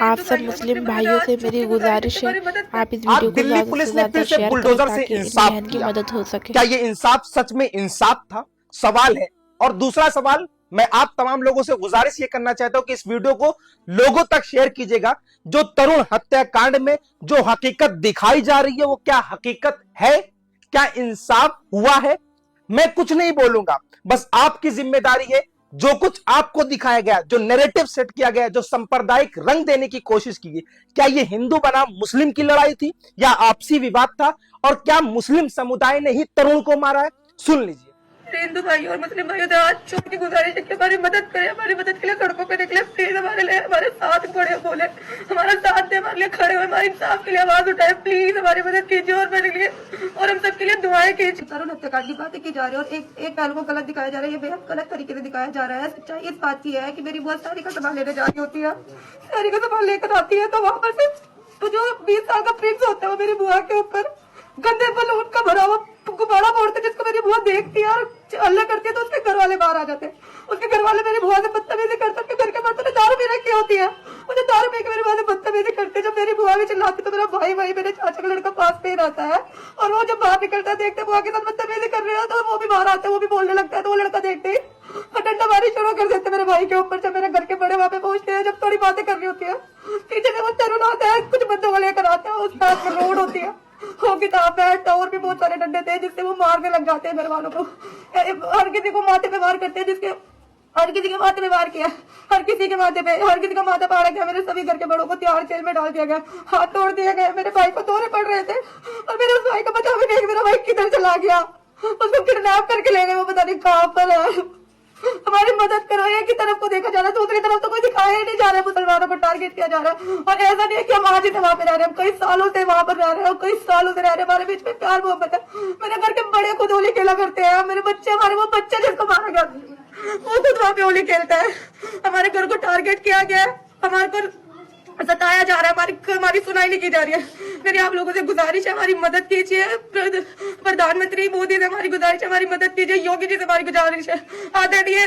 आप सब मुस्लिम भाइयों से मेरी गुजारिश है, आप इस वीडियो को दिल्ली ज़्यादा पुलिस से ने ज़्यादा फिर से शेयर करें बुलडोजर से ताकि इन इंसाफ बहन की किया। मदद हो सके। क्या ये इंसाफ सच में इंसाफ था? सवाल है। और दूसरा सवाल, मैं आप तमाम लोगों से गुजारिश ये करना चाहता हूं कि इस वीडियो को लोगों तक शेयर कीजिएगा। जो तरुण हत्याकांड में जो हकीकत दिखाई जा रही है वो क्या हकीकत है? क्या इंसाफ हुआ है? मैं कुछ नहीं बोलूंगा, बस आपकी जिम्मेदारी है। जो कुछ आपको दिखाया गया, जो नैरेटिव सेट किया गया, जो सांप्रदायिक रंग देने की कोशिश की गई, क्या ये हिंदू बनाम मुस्लिम की लड़ाई थी या आपसी विवाद था? और क्या मुस्लिम समुदाय ने ही तरुण को मारा है? सुन लीजिए। हिंदू भाई और मुस्लिम भाइयों से हाथ जोड़ की गुजारिश है कि हमारी मदद करें, हमारी मदद के लिए सड़कों पे निकले, प्लीज हमारे लिए, हमारे साथ खड़े बोले, हमारा साथ दे, हमारे लिए खड़े हुए, हमारे इंसाफ के लिए आवाज उठाए, प्लीज हमारी मदद कीजिए और मेरे लिए और हम सबके लिए दुआएं कीजिए। तरुण हत्याकांड की बातें की जा रही है और एक पहलू को गलत दिखाया जा रहा है, ये बेहद गलत तरीके से दिखाया जा रहा है। सच्चाई इस बात की है कि मेरी बुआ सारी का सामान लेने जा रही होती है, सारी का सामान लेकर आती है तो वहां पर तो जो 20 साल का प्रिंस होता है वो मेरी बुआ के ऊपर गंदे बलून का भरा हुआ गुब्बारा फोड़ते, जिसको मेरी बुआ देखती है और अल्लाह करती है तो उसके घर वाले बाहर आ जाते हैं। उसके घर वाले मेरी बुआ से बदतमीजी करते, उसके घर के बर्तन ने दारू पी रखी होती है, मुझे दारू पी के मेरी बुआ से बदतमीजी करते। जब मेरी बुआ भी चिल्लाती तो मेरा भाई मेरे चाचा का लड़का पास में ही रहता है और वो जब बाहर निकलता है देखते बुआ के साथ बदतमीजी कर रहे हो तो वो भी बाहर आते हैं, वो भी बोलने लगता है तो वो लड़का देखते ही डंडा मारी शुरू कर देते मेरे भाई के ऊपर। जब मेरे घर के बड़े वहां पे पहुंचते हैं, जब थोड़ी बातें करनी होती है, पीछे से वो तरुण आता है, कुछ बंदों को लेकर आते हैं, उसके हाथ में रोड होती है, वो किताब बैठ और भी बहुत सारे डंडे थे जिससे वो मारने लग जाते हैं घर वालों को। हर किसी को माथे पे वार करते हैं, जिसके हर किसी के माथे पे वार किया, हर किसी के माथे पे, हर किसी का माथा फाड़ा गया। मेरे सभी घर के बड़ों को तिहाड़ जेल में डाल दिया गया, हाथ तोड़ दिए गए, मेरे भाई को दौरे पड़ रहे थे और मेरे उस भाई का बचा भी नहीं। मेरा भाई किधर चला गया, उसको किडनैप करके ले गए, वो पता नहीं कहाँ पर है। हमारी मदद करो। एक ही तरफ को देखा जा रहा है, दूसरी तरफ तो कोई दिखाया ही नहीं जा रहा है। मुसलमानों को टारगेट किया जा रहा है और ऐसा नहीं है कि हम आज ही वहां पे रह रहे हैं, हम कई सालों से वहां पर रह रहे हैं, कई सालों से रह रहे हैं, हमारे बीच में प्यार मोहब्बत है। मेरे घर के बड़े खुद होली खेला करते हैं, मेरे बच्चे, हमारे वो बच्चे जिसको मारा गया वो खुद वहां पे होली खेलता है। हमारे घर को टारगेट किया गया है, हमारे को सताया जा रहा है, हमारी सुनाई नहीं की जा रही है। मेरी आप लोगों से गुजारिश है, हमारी मदद कीजिए। प्रधानमंत्री मोदी से हमारी गुजारिश है, हमारी मदद कीजिए। योगी जी से हमारी गुजारिश है, आदरणीय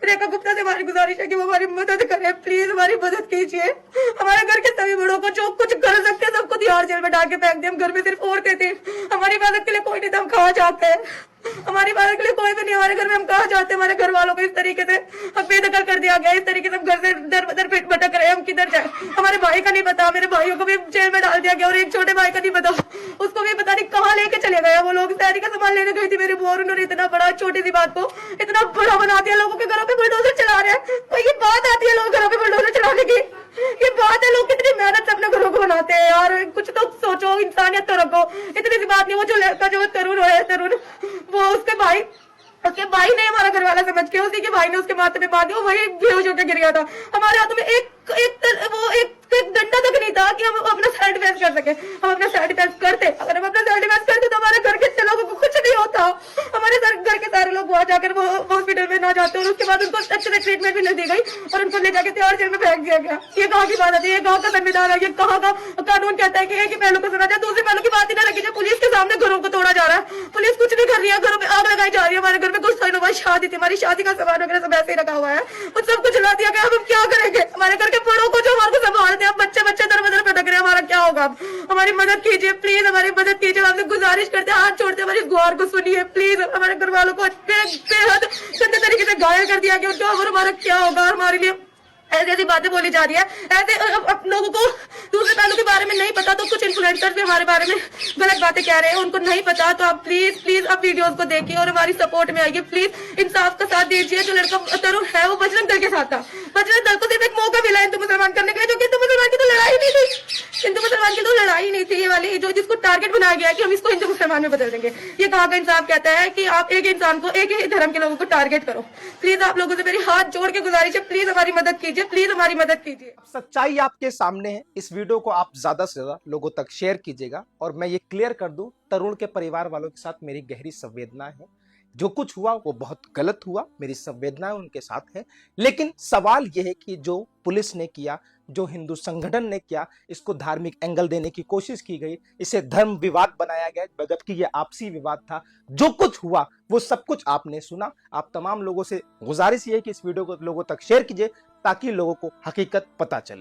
रेखा गुप्ता से हमारी गुजारिश है कि वो हमारी मदद करें, प्लीज हमारी मदद कीजिए। हमारे घर के सभी बड़ों को जो कुछ कर सकते हैं सबको तिहाड़ जेल में डाल के फेंक दिए। हम घर में सिर्फ औरतें थी, हमारी मदद के लिए कोई नहीं था, हम कहाँ जाते हैं, हमारी मदद के लिए कोई भी नहीं हमारे घर में, हम कहाँ जाते हैं। हमारे घर वालों को इस तरीके से बेदखल कर दिया गया, इस तरीके से हम घर से दर बदर पेट भटक रहे हैं, हम किधर जाए। हमारे भाई का नहीं पता, मेरे भाइयों को भी जेल में डाल दिया गया और एक छोटे भाई का नहीं पता, उसको भी पता नहीं कहाँ लेके चले गए वो लोग। शहरी का सामान लेने गई थी मेरी बुआ, उन्होंने इतना बड़ा, छोटी सी बात को इतना बड़ा बना दिया। लोगों के घरों पे बुलडोजर चला रहे हैं, तो ये बात आती है लोग घरों पे बुलडोजर चलाने की, ये बात है। लोग कितनी मेहनत से अपने घरों को बनाते हैं यार, कुछ तो सोचो, इंसानियत तो रखो। इतनी सी बात नहीं, वो जो लड़का जो तरुण है, तरुण वो उसके भाई ने हमारा घर वाला समझ के उसी के भाई ने उसके माथे पे मार दिया, वही बेहोश होकर गिर गया था। हमारे हाथों में एक डंडा तक नहीं था कि हम अपना सेल्फ डिफेंस कर सके। हम अपना सेल्फ डिफेंस करते, अगर हम अपना सेल्फ डिफेंस करते तो हमारे घर के लोगों को कुछ नहीं होता। हमारे घर के सारे लोग वहां जाकर वो हॉस्पिटल में ना जाते और उसके बाद उनको अच्छे से ट्रीटमेंट भी नहीं दी गई और उनको ले जाके तिहाड़ जेल में फेंक दिया गया। ये कहाँ की बात है, ये गाँव का संविधान है, ये कहाँ का कानून कहता है कि एक ही पहलू को सुना जाए, दूसरे पहलू की बात ही ना रखी जाए। पुलिस के सामने घरों को तोड़ा जा रहा है, पुलिस कुछ नहीं कर रही है, घरों में आग लगाई जा रही है। हमारे घर में कुछ सालों शादी थी, हमारी शादी का सामान वगैरह सब ऐसे ही रखा हुआ है, उन सबको जला दिया गया। हम क्या करेंगे? हमारे घर के बड़ों को जो हमारे को संभालते हैं, बच्चे दर बदर भटक रहे हैं, हमारा क्या होगा? हमारी मदद कीजिए, प्लीज हमारी मदद कीजिए। आपसे गुजारिश करते हैं, हाथ छोड़ते हैं, हमारी गुहार को सुनिए प्लीज। हमारे घर वालों को बेहद गंदे तरीके से घायल कर दिया गया, और हमारा क्या होगा? हमारे लिए ऐसी ऐसी बातें बोली जा रही है, ऐसे लोगों को दूसरे पहलू के बारे में नहीं पता, तो कुछ इन्फ्लुएंसर भी हमारे बारे में गलत बातें कह रहे हैं, उनको नहीं पता। तो आप प्लीज आप वीडियोस को देखिए और हमारी सपोर्ट में आइए, प्लीज इंसाफ का साथ दीजिए। जो लड़का तरुण है वो बजरंग दल के साथ था, बजरंग दल को सिर्फ एक मौका मिला हिंदू मुसलमान करने के लिए, जो कि हिंदू मुसलमान की तो लड़ाई नहीं थी, हिंदू मुसलमान की तो लड़ाई नहीं थी ये वाली, जो जिसको टारगेट बनाया गया कि हम इसको हिंदू मुसलमान में बदल देंगे। ये कहाँ का इंसाफ कहता है कि आप एक इंसान को, एक ही धर्म के लोगों को टारगेट करो। प्लीज आप लोगों से मेरी हाथ जोड़ के गुजारिश है, प्लीज हमारी मदद कीजिए, प्लीज हमारी मदद कीजिए। सच्चाई आपके सामने है, इस वीडियो को आप ज्यादा से ज्यादा लोगों तक शेयर कीजिएगा। और मैं ये क्लियर कर दूं, तरुण के परिवार वालों के साथ मेरी गहरी संवेदना है। जो कुछ हुआ वो बहुत गलत हुआ, मेरी संवेदनाएं उनके साथ है। लेकिन सवाल यह है कि जो पुलिस ने किया, जो हिंदू संगठन ने किया, इसको धार्मिक एंगल देने की कोशिश की गई, इसे धर्म विवाद बनाया गया, जबकि ये आपसी विवाद था। जो कुछ हुआ वो सब कुछ आपने सुना। आप तमाम लोगों से गुजारिश ये है कि इस वीडियो को लोगों तक शेयर कीजिए ताकि लोगों को हकीकत पता चले।